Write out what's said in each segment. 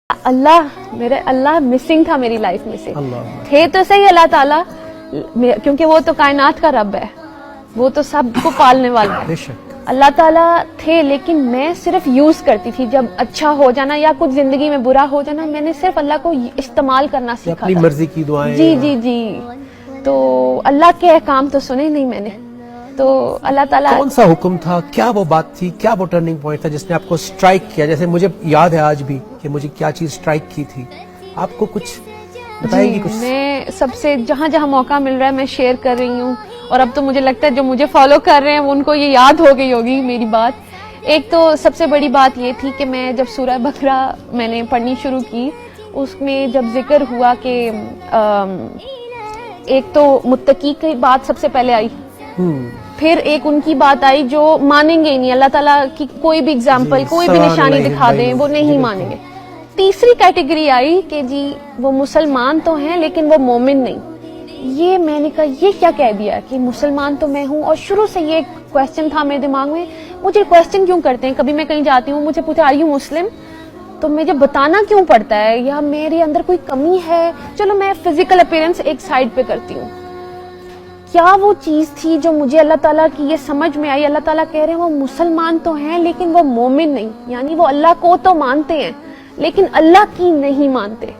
اللہ missing تھا میری life میں سے. تھے تو صحیح اللہ تعالیٰ، کیونکہ وہ تو کائنات کا رب ہے، وہ تو سب کو پالنے والا ہے. اللہ تعالیٰ تھے، لیکن میں صرف یوز کرتی تھی. جب اچھا ہو جانا یا کچھ زندگی میں برا ہو جانا، میں نے صرف اللہ کو استعمال کرنا سیکھا تھا. اپنی مرضی کی دعائیں. جی. تو اللہ کے احکام تو سنے نہیں میں نے. تو اللہ تعالیٰ کون سا حکم تھا، کیا وہ بات تھی، کیا وہ ٹرننگ پوائنٹ تھا جس نے آپ کو سٹرائک کیا؟ جیسے مجھے یاد ہے آج بھی کہ مجھے کیا چیز سٹرائک کی تھی، آپ کو کچھ بتائیں گی؟ کچھ میں سب سے جہاں موقع مل رہا ہے میں شیئر کر رہی ہوں، اور اب تو مجھے لگتا ہے جو مجھے فالو کر رہے ہیں ان کو یہ یاد ہو گئی ہوگی میری بات. ایک تو سب سے بڑی بات یہ تھی کہ میں جب سورہ بقرہ میں نے پڑھنی شروع کی، اس میں جب ذکر ہوا کہ ایک تو متقی کی بات سب سے پہلے آئی، پھر ایک ان کی بات آئی جو مانیں گے ہی نہیں، اللہ تعالیٰ کی کوئی بھی اگزامپل، کوئی بھی نشانی دکھا دیں وہ نہیں مانیں گے. تیسری کیٹیگری آئی کہ جی وہ مسلمان تو ہیں لیکن وہ مومن نہیں. یہ میں نے کہا یہ کیا کہہ دیا کہ مسلمان تو میں ہوں. اور شروع سے یہ کویسچن تھا میرے دماغ میں، مجھے کویسچن کیوں کرتے ہیں؟ کبھی میں کہیں جاتی ہوں مجھے پوچھتے آر یو مسلم، تو مجھے بتانا کیوں پڑتا ہے، یا میرے اندر کوئی کمی ہے؟ چلو میں فزیکل اپیرنس ایک سائڈ پہ کرتی ہوں. کیا وہ چیز تھی جو مجھے اللہ تعالیٰ کی یہ سمجھ میں آئی؟ اللہ تعالیٰ کہہ رہے ہیں وہ مسلمان تو ہیں لیکن وہ مومن نہیں، یعنی وہ اللہ کو تو مانتے ہیں لیکن اللہ کی نہیں مانتے.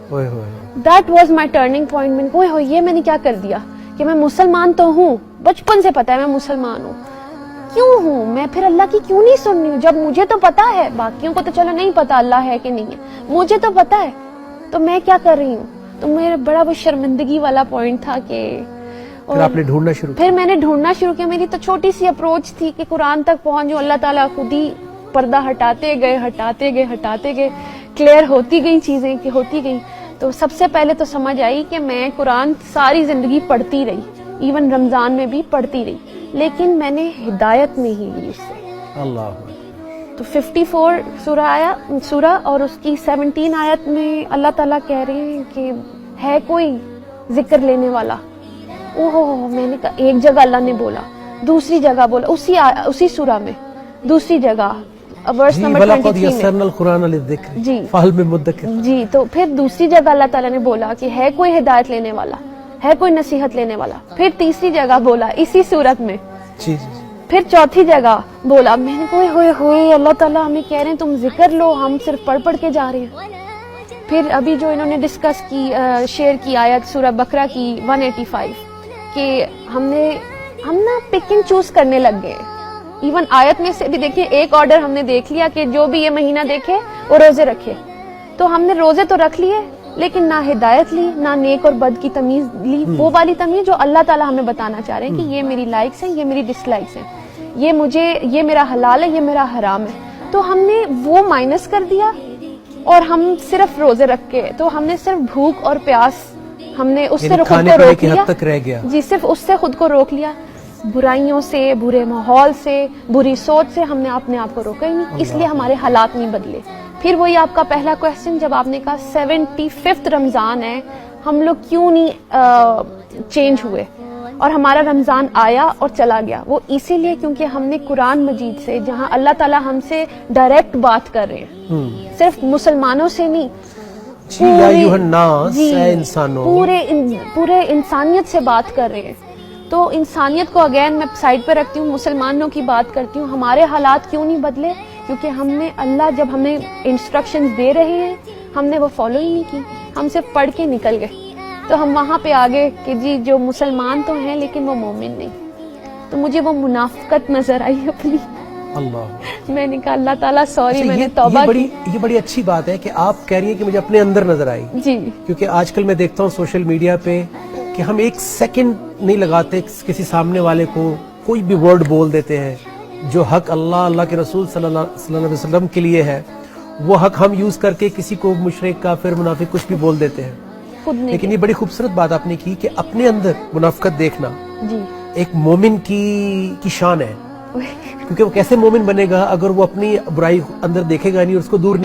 That was my turning point. میں نے یہ میں نے کیا کر دیا کہ میں مسلمان تو ہوں، بچپن سے پتا ہے میں مسلمان ہوں، کیوں ہوں میں پھر اللہ کی کیوں نہیں سن رہی ہوں جب مجھے تو پتا ہے؟ باقیوں کو تو چلو نہیں پتا اللہ ہے کہ نہیں ہے، مجھے تو پتا ہے، تو میں کیا کر رہی ہوں؟ تو میرا بڑا وہ شرمندگی والا پوائنٹ تھا کہ پھر آپ نے ڈھونڈنا شروع کیا. پھر میں نے ڈھونڈنا شروع کیا. میری تو چھوٹی سی اپروچ تھی کہ قرآن تک پہنچ جاؤں. اللہ تعالیٰ خود ہی پردہ ہٹاتے گئے، کلیئر ہوتی گئی چیزیں کہ ہوتی گئی. تو سب سے پہلے تو سمجھ آئی کہ میں قرآن ساری زندگی پڑھتی رہی، ایون رمضان میں بھی پڑھتی رہی، لیکن میں نے ہدایت نہیں لی اس سے. اللہ. تو 54 سورہ اور اس کی 17 آیت میں اللہ تعالیٰ کہہ رہے ہیں کہ ہے کوئی ذکر لینے والا. میں نے کہا ایک جگہ اللہ نے بولا، دوسری جگہ بولا اسی سورہ میں، دوسری جگہ ورس نمبر 23 جی. تو پھر دوسری جگہ اللہ تعالیٰ نے بولا کہ ہے کوئی ہدایت لینے والا، ہے کوئی نصیحت لینے والا. پھر تیسری جگہ بولا اسی صورت میں. پھر چوتھی جگہ بولا. میں نے کہا ہوئے اللہ تعالیٰ ہمیں کہہ رہے ہیں تم ذکر لو، ہم صرف پڑھ کے جا رہے ہیں. پھر ابھی جو انہوں نے ڈسکس کی شیئر کی آیت سورہ بقرہ کی 185 کہ ہم نا پک اینڈ چوز کرنے لگ گئے. ایون آیت میں سے بھی دیکھیں ایک آرڈر ہم نے دیکھ لیا کہ جو بھی یہ مہینہ دیکھے وہ روزے رکھے. تو ہم نے روزے تو رکھ لیے لیکن نہ ہدایت لی، نہ نیک اور بد کی تمیز لی، وہ والی تمیز جو اللہ تعالیٰ ہمیں بتانا چاہ رہے ہیں کہ یہ میری لائکس ہیں، یہ میری ڈس لائکس ہیں، یہ میرا حلال ہے، یہ میرا حرام ہے. تو ہم نے وہ مائنس کر دیا اور ہم صرف روزے رکھ کے، تو ہم نے صرف بھوک اور پیاس، ہم نے اس سے خود کو روک لیا. جی صرف اس سے خود کو روک لیا. برائیوں سے، برے ماحول سے، بری سوچ سے ہم نے اپنے آپ کو روکا ہی نہیں، اس لیے ہمارے حالات نہیں بدلے. پھر وہی آپ کا پہلا کویسچن جب آپ نے کہا 75 رمضان ہے، ہم لوگ کیوں نہیں چینج ہوئے اور ہمارا رمضان آیا اور چلا گیا؟ وہ اسی لیے کیونکہ ہم نے قرآن مجید سے، جہاں اللہ تعالیٰ ہم سے ڈائریکٹ بات کر رہے ہیں، صرف مسلمانوں سے نہیں، پورے انسانیت سے بات کر رہے ہیں. تو انسانیت کو اگین میں سائڈ پہ رکھتی ہوں، مسلمانوں کی بات کرتی ہوں. ہمارے حالات کیوں نہیں بدلے؟ کیونکہ ہم نے اللہ جب ہمیں انسٹرکشنز دے رہے ہیں ہم نے وہ فالو ہی نہیں کی، ہم صرف پڑھ کے نکل گئے. تو ہم وہاں پہ آگے کہ جی جو مسلمان تو ہیں لیکن وہ مومن نہیں. تو مجھے وہ منافقت نظر آئی اپنی. اللہ. میں نے کہا اللہ تعالیٰ سوری، میں نے توبہ کی. یہ بڑی اچھی بات ہے کہ آپ کہہ رہی ہیں کہ مجھے اپنے اندر نظر آئی. جی. کیونکہ آج کل میں دیکھتا ہوں سوشل میڈیا پہ کہ ہم ایک سیکنڈ نہیں لگاتے کسی سامنے والے کو کوئی بھی ورڈ بول دیتے ہیں جو حق اللہ کے رسول صلی اللہ علیہ وسلم کے لیے ہے، وہ حق ہم یوز کر کے کسی کو مشرک، کافر، منافق کچھ بھی بول دیتے ہیں. لیکن یہ بڑی خوبصورت بات آپ نے کی کہ اپنے اندر منافقت دیکھنا جی ایک مومن کی شان ہے. کیونکہ وہ کیسے مومن بنے گا اگر وہ اپنی برائی اندر دیکھے گا نہیں اور اس کو دور نہیں